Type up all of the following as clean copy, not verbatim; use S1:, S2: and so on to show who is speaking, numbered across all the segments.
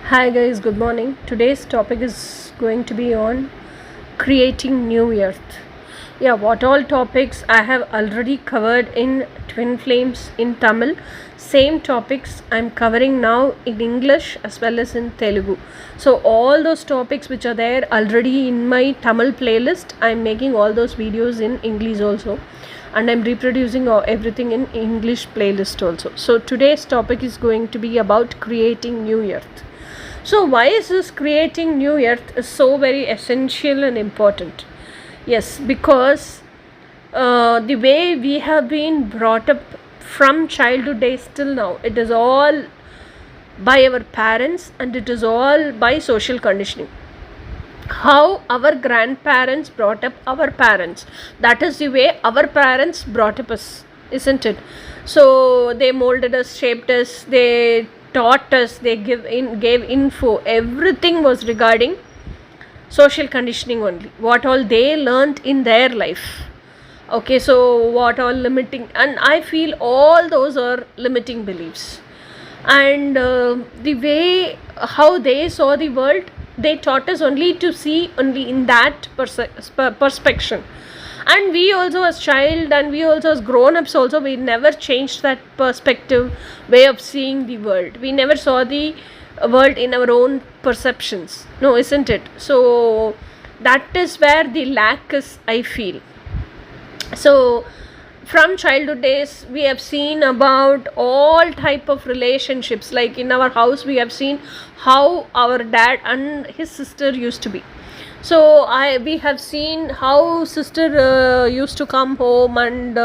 S1: Hi guys, good morning. Today's topic is going to be on creating new earth. Yeah, what all topics I have already covered in Twin Flames in Tamil. Same topics I'm covering now in English as well as in Telugu. So all those topics which are there already in my Tamil playlist, I'm making all those videos in English also, and I'm reproducing everything in English playlist also. So today's topic is going to be about creating new earth. So why is this creating new earth is so very essential and important? Yes, because the way we have been brought up from childhood days till now, it is all by our parents and it is all by social conditioning. How our grandparents brought up our parents, that is the way our parents brought up us, isn't it? So they molded us, shaped us, they taught us, they gave info. Everything was regarding social conditioning only, what all they learnt in their life. Okay, so what all limiting, and I feel all those are limiting beliefs. And the way how they saw the world, they taught us only to see only in that perspective. And we also as child and we also as grown-ups also, we never changed that perspective, way of seeing the world. We never saw the world in our own perceptions, no, isn't it? So that is where the lack is, I feel. So from childhood days we have seen about all type of relationships. Like in our house we have seen how our dad and his sister used to be. So we have seen how sister used to come home and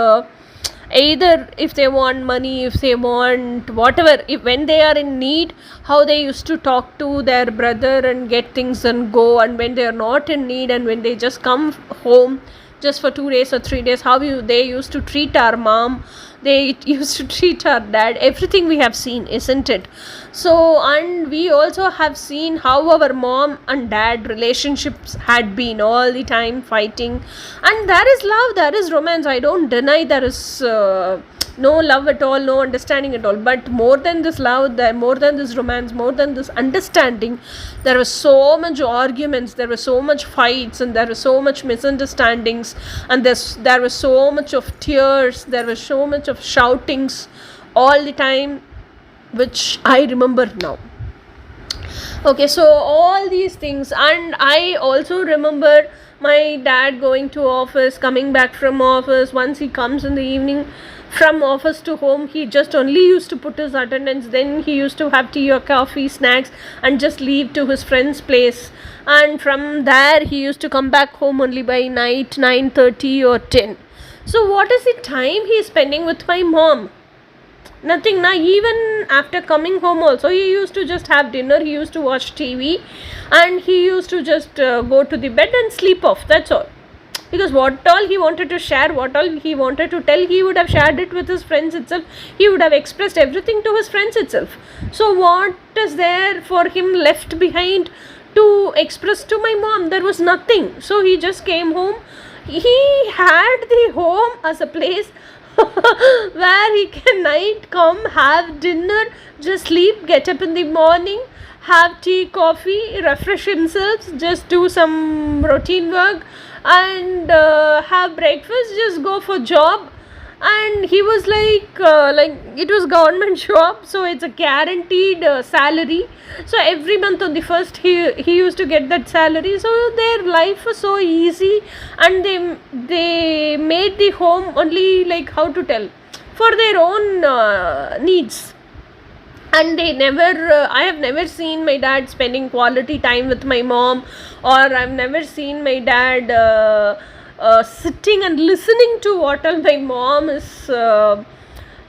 S1: either if they want money, if they want whatever, if when they are in need, how they used to talk to their brother and get things and go. And when they are not in need and when they just come home just for 2 days or 3 days, how they used to treat our mom, they used to treat our dad. Everything we have seen, isn't it? So, and we also have seen how our mom and dad relationships had been all the time fighting. And there is love, there is romance, I don't deny there is no love at all, no understanding at all. But more than this love, more than this romance, more than this understanding, there was so much arguments, there were so much fights, and there was so much misunderstandings, and there was so much of tears, there was so much of shoutings all the time, which I remember now. Okay, so all these things. And I also remember my dad going to office, coming back from office. Once he comes in the evening from office to home, he just only used to put his attendance, then he used to have tea or coffee, snacks, and just leave to his friend's place. And from there he used to come back home only by night 9:30 or 10. So what is the time he is spending with my mom? Nothing. Now even after coming home also, he used to just have dinner, he used to watch TV, and he used to just go to the bed and sleep off. That's all. Because what all he wanted to share, what all he wanted to tell, he would have shared it with his friends itself. He would have expressed everything to his friends itself. So what is there for him left behind to express to my mom? There was nothing. So he just came home. He had the home as a place where he can night come, have dinner, just sleep, get up in the morning, have tea, coffee, refresh himself, just do some routine work, and have breakfast, just go for job. And he was like it was government job, so it's a guaranteed salary. So every month on the first, he used to get that salary. So their life was so easy, and they made the home only, like, how to tell, for their own needs. And they never I have never seen my dad spending quality time with my mom, or I've never seen my dad sitting and listening to what all my mom is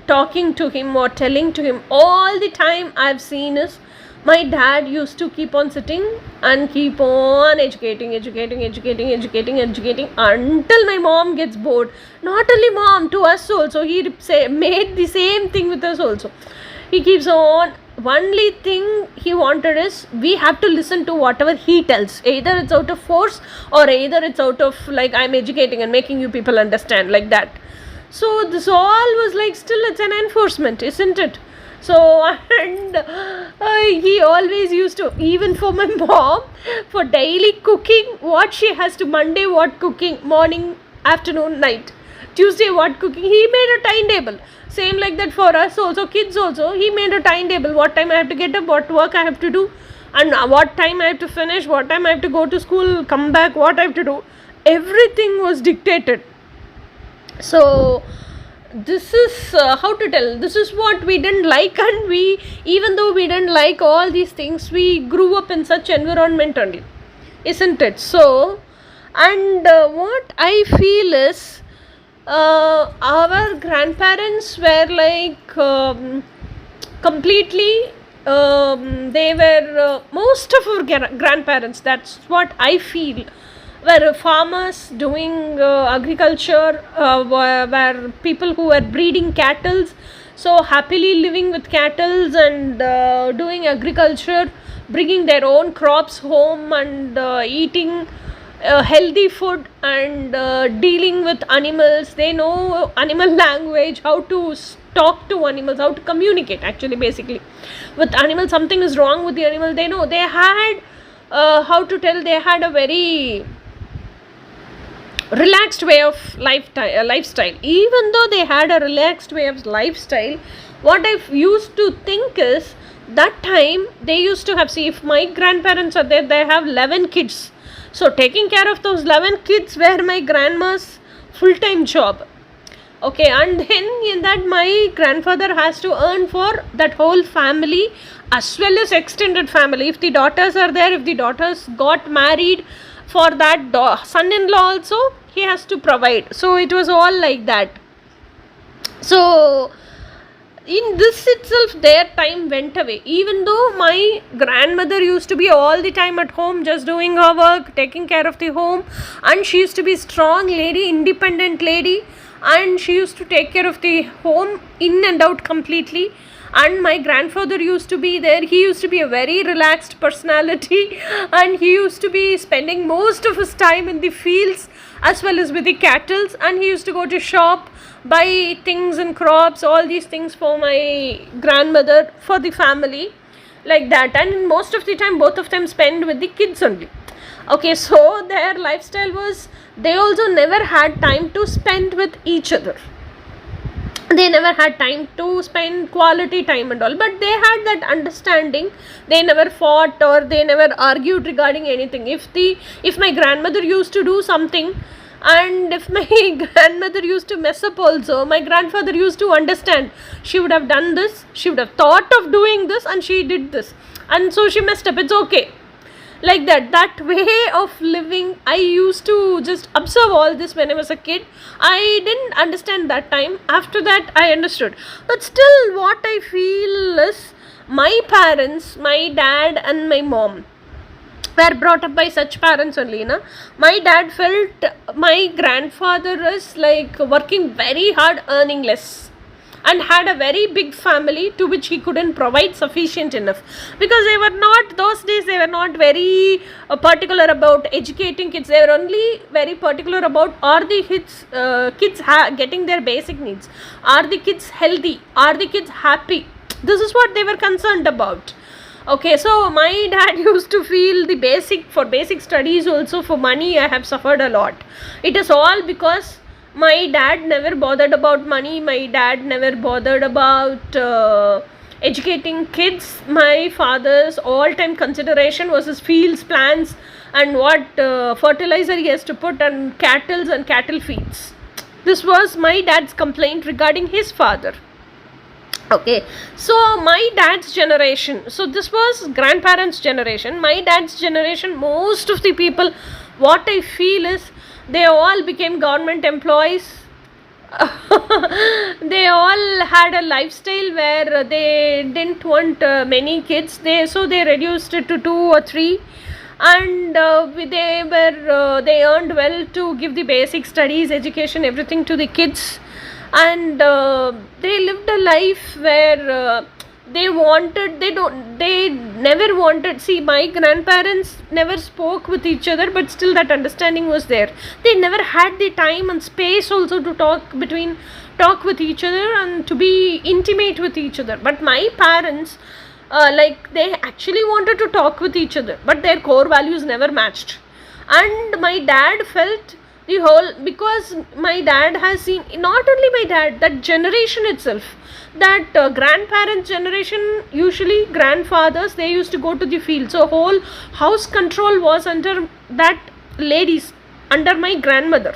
S1: talking to him or telling to him. All the time I've seen is my dad used to keep on sitting and keep on educating until my mom gets bored. Not only mom, to us also, he made the same thing with us also. He keeps on. Only thing he wanted is we have to listen to whatever he tells. Either it's out of force, or either it's out of, like, I'm educating and making you people understand, like that. So this all was like, still it's an enforcement, isn't it? So and he always used to, even for my mom, for daily cooking, what she has to, Monday what cooking, morning, afternoon, night, Tuesday what cooking, he made a timetable. Same like that for us also, kids also, he made a timetable, what time I have to get up, what work I have to do, and what time I have to finish, what time I have to go to school, come back, what I have to do. Everything was dictated. So this is how to tell, this is what we didn't like, and we, even though we didn't like all these things, we grew up in such environment only, isn't it? So, and what I feel is, our grandparents were like, completely, they were, most of our grandparents, that's what I feel, were farmers doing agriculture, were people who were breeding cattle, so happily living with cattle and doing agriculture, bringing their own crops home, and eating healthy food, and dealing with animals. They know animal language, how to talk to animals, how to communicate, actually, basically with animals. Something is wrong with the animal, they know. They had, how to tell, they had a very relaxed way of lifestyle. Even though they had a relaxed way of lifestyle, what I used to think is, that time they used to have, see, if my grandparents are there, they have 11 kids, so taking care of those 11 kids were my grandma's full-time job. Okay, and then in that, my grandfather has to earn for that whole family as well as extended family. If the daughters are there, if the daughters got married, for that son-in-law also he has to provide. So it was all like that. So in this itself, their time went away. Even though my grandmother used to be all the time at home, just doing her work, taking care of the home, and she used to be strong lady, independent lady, and she used to take care of the home in and out completely. And my grandfather used to be there, he used to be a very relaxed personality, and he used to be spending most of his time in the fields as well as with the cattle, and he used to go to shop, buy things and crops, all these things for my grandmother, for the family, like that. And most of the time both of them spend with the kids only. Okay, so their lifestyle was, they also never had time to spend with each other, they never had time to spend quality time and all, but they had that understanding. They never fought or they never argued regarding anything. If my grandmother used to do something, and if my grandmother used to mess up also, my grandfather used to understand, she would have done this, she would have thought of doing this, and she did this, and so she messed up, it's okay, like that way of living. I used to just observe all this when I was a kid. I didn't understand that time, after that I understood. But still, what I feel is, my parents, my dad and my mom were brought up by such parents only, na? My dad felt my grandfather is like working very hard, earning less, and had a very big family to which he couldn't provide sufficient enough, because they were not, those days they were not very particular about educating kids. They were only very particular about, are the kids getting their basic needs, are the kids healthy, are the kids happy. This is what they were concerned about. Okay, so my dad used to feel the basic studies also, for money I have suffered a lot. It is all because my dad never bothered about money, my dad never bothered about educating kids. My father's all-time consideration was his fields, plants, and what fertilizer he has to put on cattle and cattle feeds. This was my dad's complaint regarding his father. Okay, so my dad's generation, so this was grandparents' generation. My dad's generation, most of the people, what I feel is, they all became government employees. They all had a lifestyle where they didn't want many kids, so they reduced it to 2 or 3, and they earned well to give the basic studies, education, everything to the kids. And they lived a life where They never wanted. See, my grandparents never spoke with each other, but still that understanding was there. They never had the time and space also to talk with each other and to be intimate with each other. But my parents, they actually wanted to talk with each other, but their core values never matched. And my dad felt the whole, because my dad has seen, not only my dad, that generation itself, that grandparents generation, usually grandfathers, they used to go to the field, so whole house control was under that ladies, under my grandmother.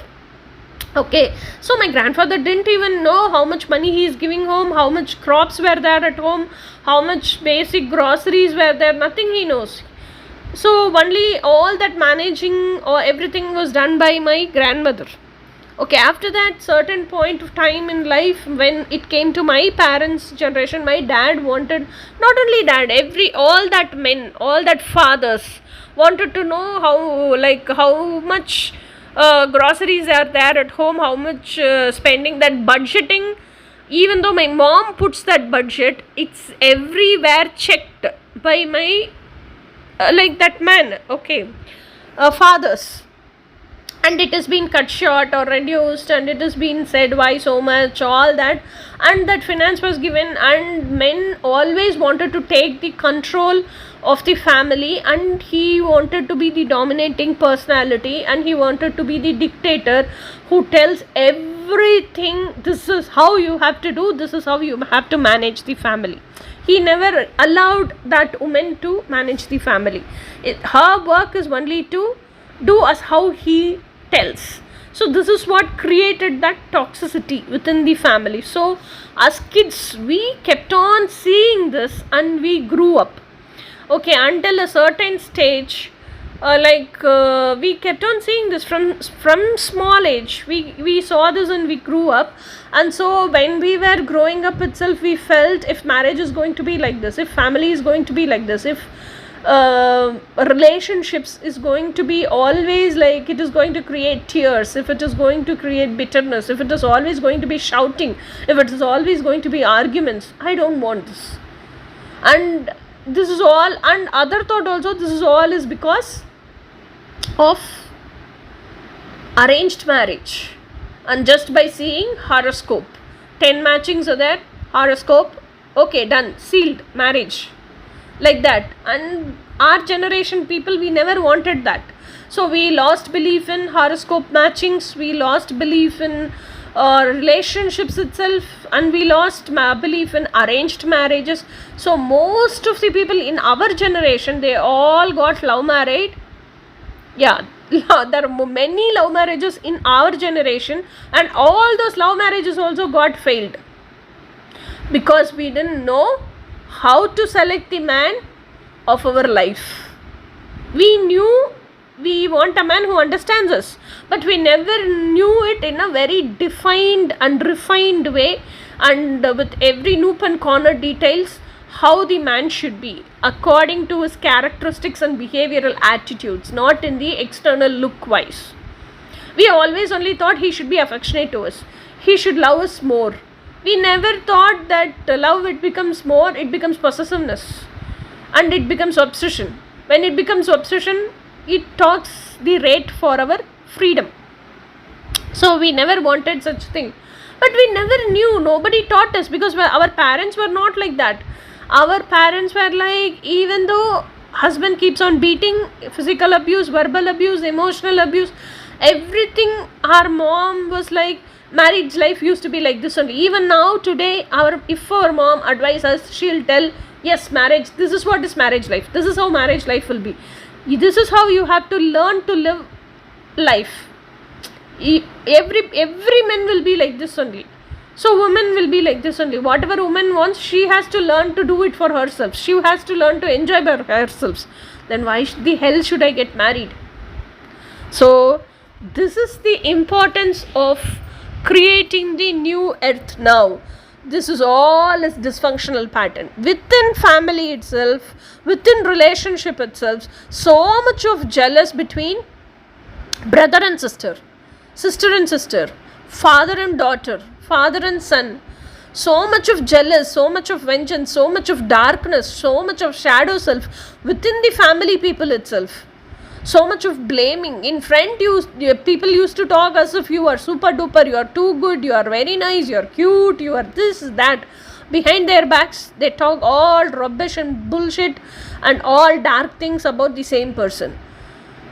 S1: Okay, so my grandfather didn't even know how much money he is giving home, how much crops were there at home, how much basic groceries were there, nothing he knows. So only all that managing or everything was done by my grandmother. Okay, after that certain point of time in life, when it came to my parents generation, my dad wanted, not only dad, all that men, all that fathers wanted to know how much groceries are there at home, how much spending, that budgeting. Even though my mom puts that budget, it's everywhere checked by my that man, okay, fathers, and it has been cut short or reduced, and it has been said why so much, all that, and that finance was given, and men always wanted to take the control of the family, and he wanted to be the dominating personality, and he wanted to be the dictator who tells everything, this is how you have to do, this is how you have to manage the family. He never allowed that woman to manage the family. Her work is only to do as how he tells. So this is what created that toxicity within the family. So as kids, we kept on seeing this and we grew up. Okay, until a certain stage, we kept on seeing this from small age. We saw this and we grew up. And so when we were growing up itself, we felt, if marriage is going to be like this, if family is going to be like this, if relationships is going to be always like, it is going to create tears, if it is going to create bitterness, if it is always going to be shouting, if it is always going to be arguments, I don't want this. And this is all, and other thought also, this is all is because of arranged marriage. And just by seeing horoscope, 10 matchings are there, horoscope, okay, done, sealed, marriage, like that. And our generation people, we never wanted that. So we lost belief in horoscope matchings, we lost belief in relationships itself, and we lost belief in arranged marriages. So most of the people in our generation, they all got love married. Yeah, there are many love marriages in our generation, and all those love marriages also got failed because we didn't know how to select the man of our life. We knew we want a man who understands us, but we never knew it in a very defined and refined way, and with every nook and corner details, how the man should be according to his characteristics and behavioral attitudes, not in the external look wise. We always only thought he should be affectionate to us, he should love us more. We never thought that love, it becomes more, it becomes possessiveness, and it becomes obsession. When it becomes obsession, it talks the rate for our freedom. So we never wanted such thing, but we never knew, nobody taught us, because our parents were not like that. Our parents were like, even though husband keeps on beating, physical abuse, verbal abuse, emotional abuse, everything, our mom was like, marriage life used to be like this only. Even now today, if our mom advises us, she'll tell, yes, marriage, this is what is marriage life, this is how marriage life will be, this is how you have to learn to live life. Every man will be like this only. So women will be like this only. Whatever woman wants, she has to learn to do it for herself. She has to learn to enjoy by herself. Then why the hell should I get married? So this is the importance of creating the new earth now. This is all is dysfunctional pattern. Within family itself, within relationship itself, so much of jealous between brother and sister, sister and sister, father and daughter, father and son. So much of jealous, so much of vengeance, so much of darkness, so much of shadow self within the family people itself. So much of blaming. In front, people used to talk as if you are super duper, you are too good, you are very nice, you are cute, you are this, that. Behind their backs, they talk all rubbish and bullshit and all dark things about the same person.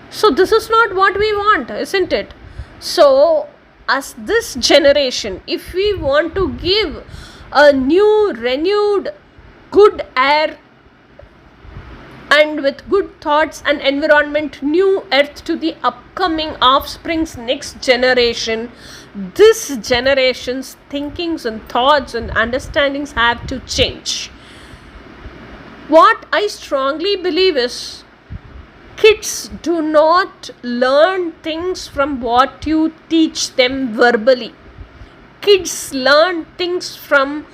S1: So this is not what we want, isn't it? So as this generation, if we want to give a new, renewed, good air and with good thoughts and environment, new earth to the upcoming offspring's next generation, this generation's thinkings and thoughts and understandings have to change. What I strongly believe is, kids do not learn things from what you teach them verbally. Kids learn things from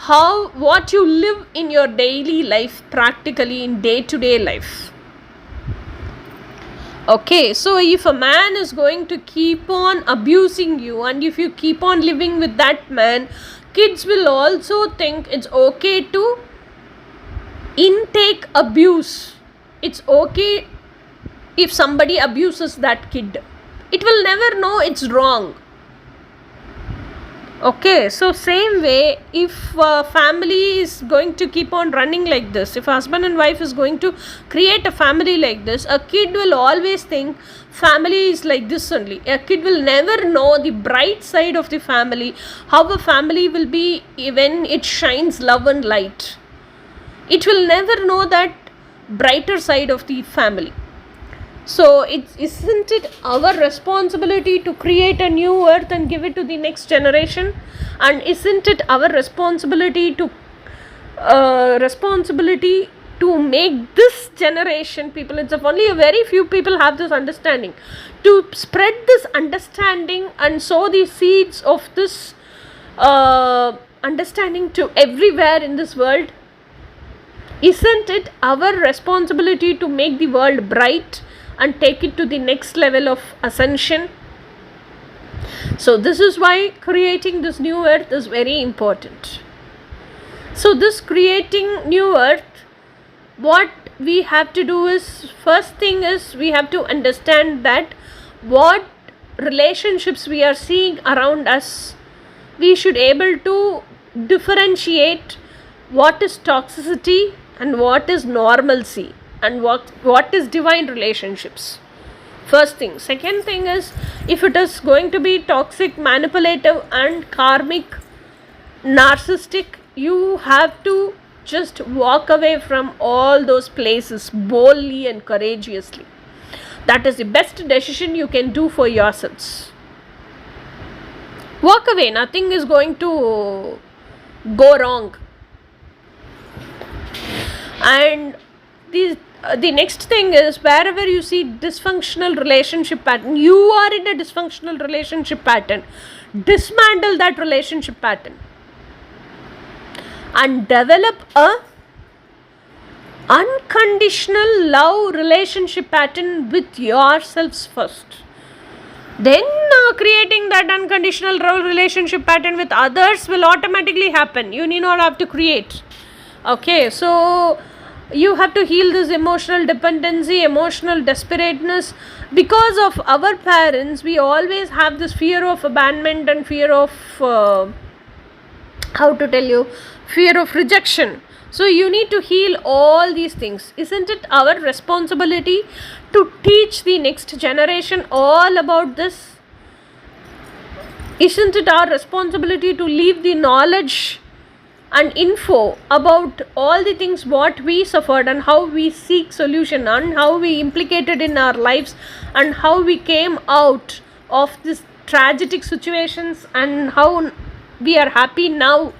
S1: what you live in your daily life, practically in day-to-day life. Okay, so if a man is going to keep on abusing you, and if you keep on living with that man, kids will also think it's okay to intake abuse. It's okay if somebody abuses that kid. It will never know it's wrong. Okay, so same way, if family is going to keep on running like this, if husband and wife is going to create a family like this, a kid will always think family is like this only. A kid will never know the bright side of the family, how a family will be when it shines love and light. It will never know that brighter side of the family. So isn't it our responsibility to create a new earth and give it to the next generation? And isn't it our responsibility to make this generation people, it's only a very few people have this understanding, to spread this understanding and sow the seeds of this understanding to everywhere in this world? Isn't it our responsibility to make the world bright and take it to the next level of ascension? So this is why creating this new earth is very important. So this creating new earth, what we have to do is, first thing is, we have to understand that what relationships we are seeing around us, we should able to differentiate what is toxicity and what is normalcy, and what is divine relationships. First thing. Second thing is, if it is going to be toxic, manipulative and karmic, narcissistic, you have to just walk away from all those places boldly and courageously. That is the best decision you can do for yourselves. Walk away, nothing is going to go wrong. And the next thing is, wherever you see dysfunctional relationship pattern, you are in a dysfunctional relationship pattern, dismantle that relationship pattern and develop a unconditional love relationship pattern with yourselves first. Then creating that unconditional love relationship pattern with others will automatically happen. You need not have to create. Okay, so you have to heal this emotional dependency, emotional desperateness. Because of our parents, we always have this fear of abandonment and fear of fear of rejection. So you need to heal all these things. Isn't it our responsibility to teach the next generation all about this? Isn't it our responsibility to leave the knowledge and info about all the things what we suffered and how we seek solution and how we implicated in our lives and how we came out of these tragic situations and how we are happy now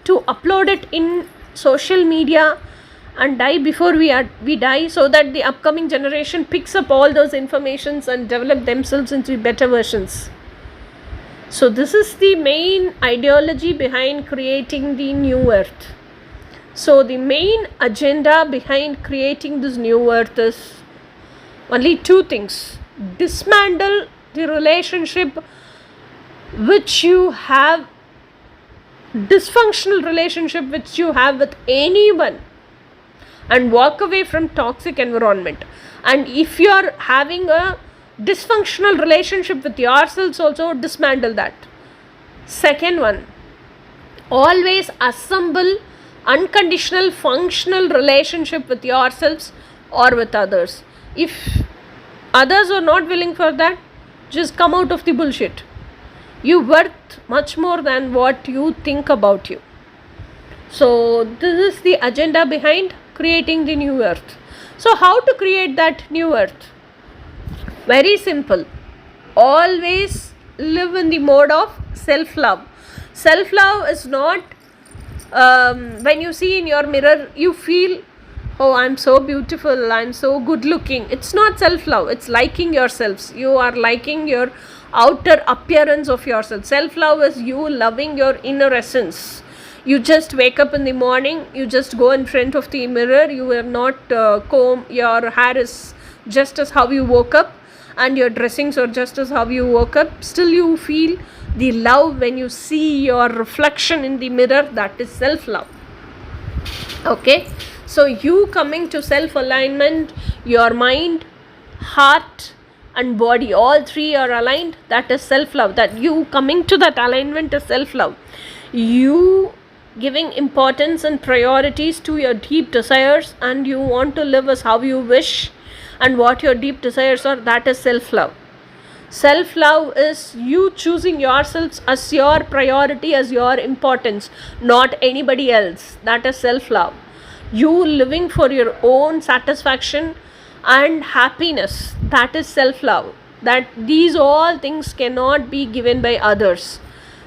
S1: to upload it in social media and die before we die, so that the upcoming generation picks up all those informations and develop themselves into better versions. So this is the main ideology behind creating the new earth. So the main agenda behind creating this new earth is only two things: dismantle the relationship which you have dysfunctional relationship which you have with anyone, and walk away from toxic environment. And if you are having a dysfunctional relationship with yourselves, also dismantle that. Second one, always assemble unconditional functional relationship with yourselves or with others. If others are not willing for that, just come out of the bullshit. You worth much more than what you think about you. So this is the agenda behind creating the new earth. So how to create that new earth? Very simple. Always live in the mode of self-love. Self-love is not when you see in your mirror, you feel, oh, I'm so beautiful, I'm so good looking. It's not self-love. It's liking yourselves. You are liking your outer appearance of yourself. Self-love is you loving your inner essence. You just wake up in the morning, you just go in front of the mirror, you are not comb, your hair is just as how you woke up, and your dressings are just as how you woke up. Still you feel the love when you see your reflection in the mirror. That is self-love. Okay, so you coming to self-alignment, your mind, heart and body, all three are aligned. That is self-love. That you coming to that alignment is self-love. You giving importance and priorities to your deep desires, and you want to live as how you wish and what your deep desires are. That is self-love. Self-love is you choosing yourselves as your priority, as your importance, not anybody else. That is self-love. You living for your own satisfaction and happiness. That is self-love. That these all things cannot be given by others.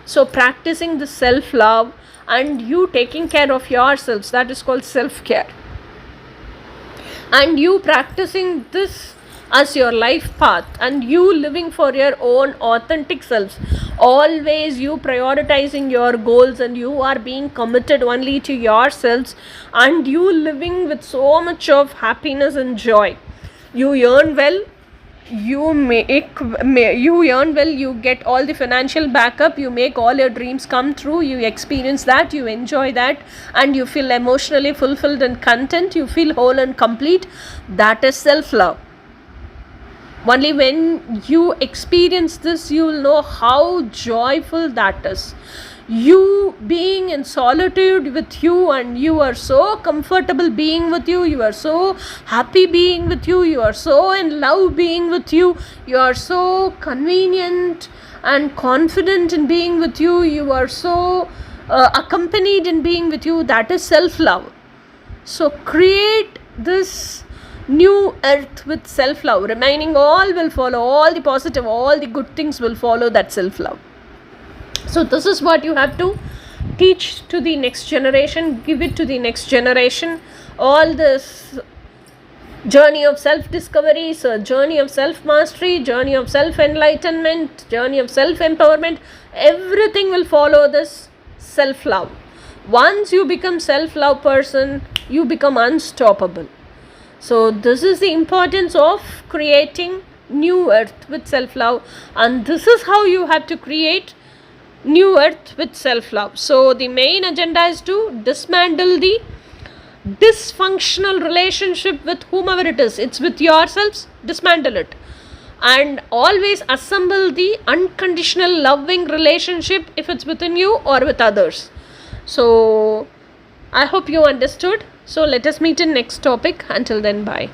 S1: So practicing the self-love and you taking care of yourselves, that is called self-care. And you practicing this as your life path, and you living for your own authentic selves. Always you prioritizing your goals, and you are being committed only to yourselves, and you living with so much of happiness and joy. You earn well, you earn well, you get all the financial backup, you make all your dreams come true, you experience that, you enjoy that, and you feel emotionally fulfilled and content, you feel whole and complete. That is self-love. Only when you experience this, you will know how joyful that is. You being in solitude with you, and you are so comfortable being with you, you are so happy being with you, you are so in love being with you, you are so convenient and confident in being with you, you are so accompanied in being with you. That is self-love. So create this new earth with self-love. Remaining all will follow, all the positive, all the good things will follow that self-love. So this is what you have to teach to the next generation, give it to the next generation. All this journey of self-discovery, so journey of self-mastery, journey of self-enlightenment, journey of self-empowerment, everything will follow this self-love. Once you become self-love person, you become unstoppable. So this is the importance of creating new earth with self-love, and this is how you have to create new earth with self-love. So the main agenda is to dismantle the dysfunctional relationship with whomever it is. It's with yourselves, dismantle it, and always assemble the unconditional loving relationship, if it's within you or with others. So I hope you understood. So let us meet in next topic. Until then, bye.